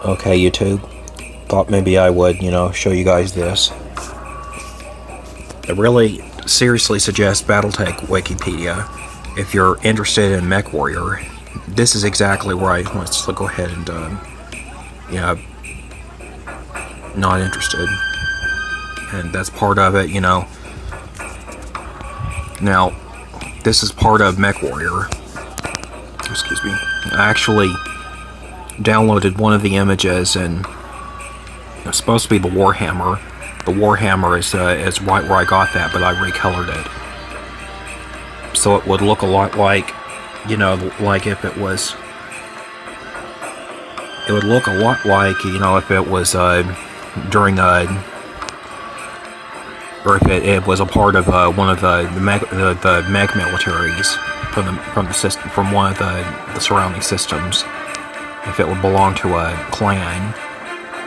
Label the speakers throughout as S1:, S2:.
S1: Okay, YouTube. Thought maybe I would, show you guys this. I really seriously suggest BattleTech Wikipedia if you're interested in MechWarrior. This is exactly where I want to go ahead and, not interested. And that's part of it, Now, this is part of MechWarrior. Excuse me. I actually downloaded one of the images, and it's supposed to be the Warhammer. The Warhammer is right where I got that, but I recolored it. So it would look a lot like, like if it was... It would look a lot like, if it was during or if it was a part of one of the mech militaries from the system, from one of the surrounding systems. If it would belong to a clan,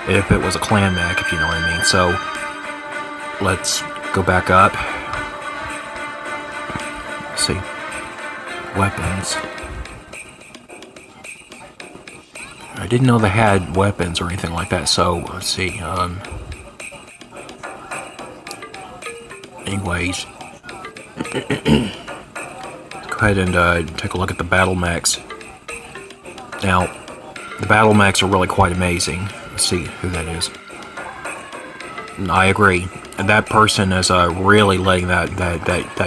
S1: if it was a clan mech, if you know what I mean. So let's go back up. Let's see, weapons. I didn't know they had weapons or anything like that. So let's see. Anyways, go ahead and take a look at the battle mechs. Now, the battle mechs are really quite amazing. Let's see who that is. I agree. And that person is really letting that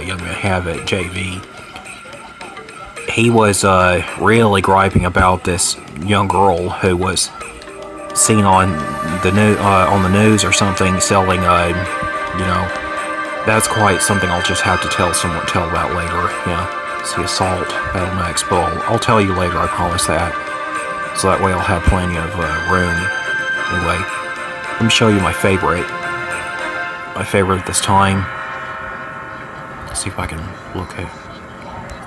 S1: young man have it, JV. He was really griping about this young girl who was seen on the news or something selling, That's quite something I'll just have to tell about later. It's the assault battle mechs, but I'll tell you later, I promise that. So that way I'll have plenty of room. Anyway, let me show you my favorite. My favorite at this time. Let's see if I can locate.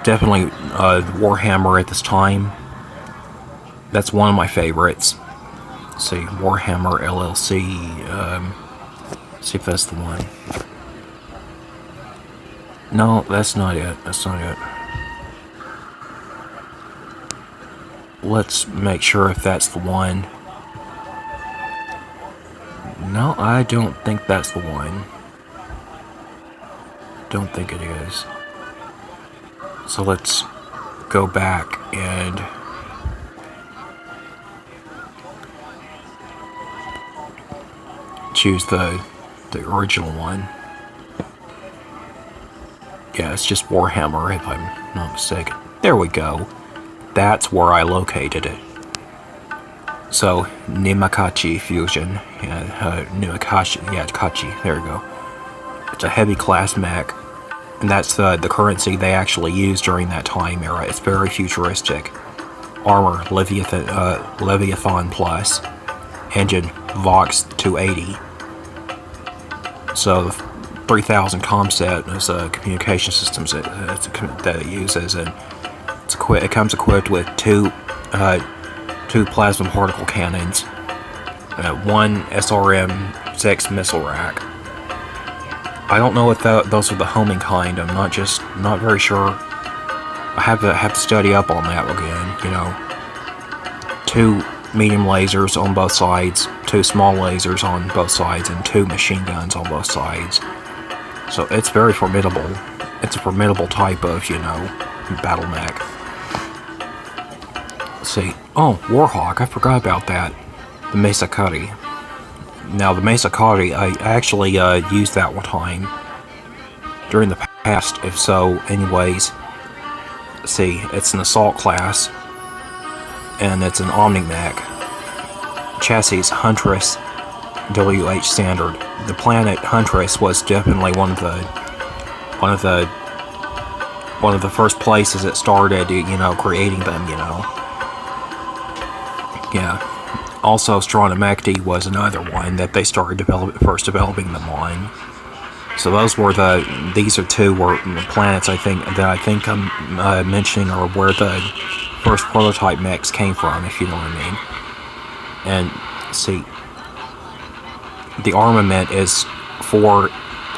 S1: Definitely the Warhammer at this time. That's one of my favorites. Let's see, Warhammer LLC. See if that's the one. No, that's not it. That's not it. Let's make sure if that's the one. No, I don't think that's the one. Don't think it is. So let's go back and choose the original one. Yeah, it's just Warhammer, if I'm not mistaken. There we go. That's where I located it. So, Nimakachi Fusion. Kachi. There we go. It's a heavy class mech. And that's the currency they actually used during that time era. It's very futuristic. Armor, Leviathan Plus. Engine, Vox 280. So, 3000 comset is communication systems that it uses, and it comes equipped with two plasma particle cannons, one SRM-6 missile rack. I don't know if those are the homing kind. I'm not very sure. I have to study up on that again. Two medium lasers on both sides, two small lasers on both sides, and two machine guns on both sides. So it's very formidable. It's a formidable type of, battle mech. Let's see. Oh, Warhawk. I forgot about that. The Mesakari. Now, the Mesakari, I actually used that one time during the past. If so, anyways. Let's see. It's an assault class. And it's an Omni mech. Chassis Huntress WH standard. The planet Huntress was definitely one of the first places it started, creating them, Yeah. Also, Stronamecti was another one that they started first developing them on. So these are two planets I think I'm mentioning are where the first prototype mechs came from, if you know what I mean. And see, the armament is 4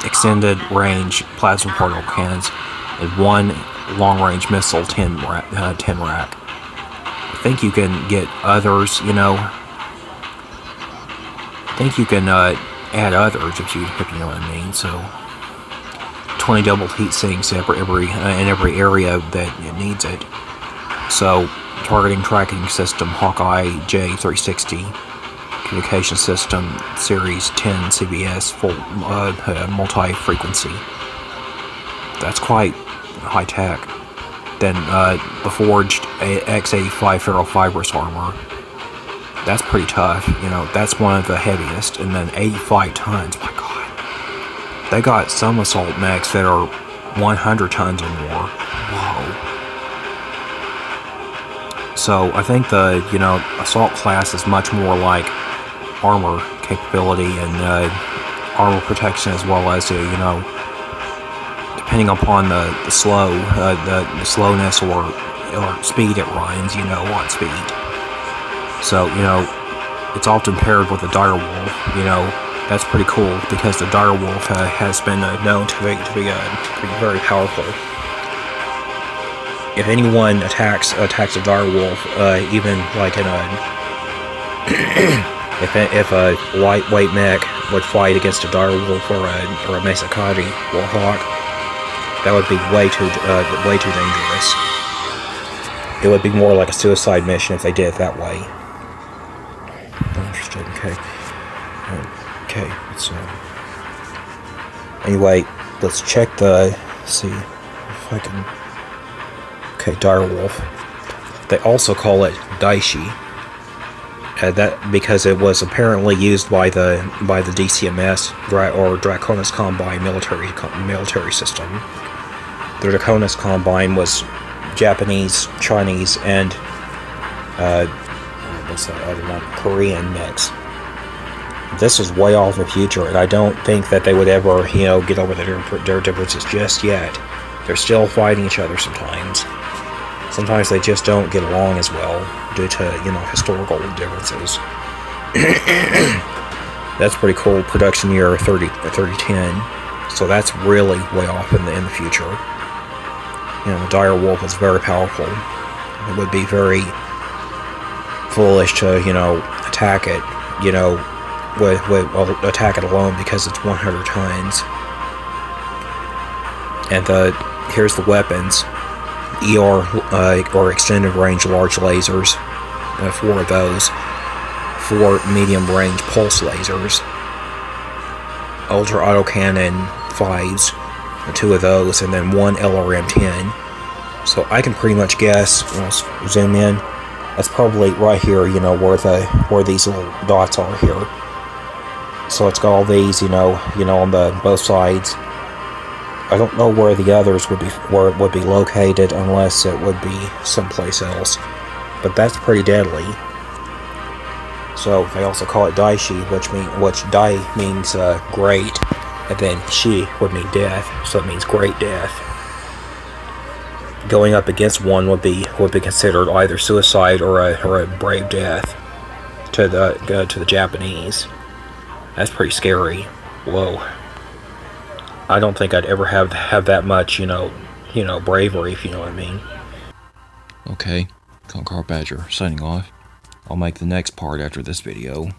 S1: extended range plasma particle cannons and 1 long range missile 10 rack. I think you can get others, think you can add others if you know what I mean. So 20 double heat sinks in every area that it needs it. So targeting tracking system Hawkeye J360, communication system Series 10 CBS full multi-frequency. That's quite high tech. Then the forged X85 ferrofibrous armor. That's pretty tough. You know, that's one of the heaviest. And then 85 tons. My God, they got some assault mechs that are 100 tons or more. Whoa. So I think the assault class is much more like armor capability and armor protection, as well as depending upon the slowness or speed it runs, on speed. So it's often paired with a direwolf. That's pretty cool because the direwolf has been known to be very powerful. If anyone attacks a direwolf, even like in a if a lightweight mech would fight against a direwolf or a Mesakari warhawk, that would be way too dangerous. It would be more like a suicide mission if they did it that way. Interesting. Okay. Let's anyway, let's check see if I can. Okay, direwolf. They also call it Daishi. That because it was apparently used by the DCMS or Draconis Combine military system. The Draconis Combine was Japanese, Chinese, and what's that other one? Korean mix. This is way off in the future, and I don't think that they would ever, get over their differences just yet. They're still fighting each other sometimes. Sometimes they just don't get along as well due to, historical differences. That's pretty cool. Production year 3010. So that's really way off in the future. The direwolf is very powerful. It would be very foolish to, attack it, attack it alone because it's 100 tons. And here's the weapons. ER, or extended range large lasers, 4 of those, 4 medium range pulse lasers, ultra autocannon 5s, 2 of those, and then 1 LRM-10. So I can pretty much guess, let's zoom in, that's probably right here, where these little dots are here. So it's got all these, on the both sides. I don't know where the others would be located unless it would be someplace else, but that's pretty deadly. So they also call it Daishi, which Dai means great, and then Shi would mean death, so it means great death. Going up against one would be considered either suicide or a brave death to the Japanese. That's pretty scary. Whoa. I don't think I'd ever have that much, bravery, if you know what I mean. Okay, Concar Badger signing off. I'll make the next part after this video.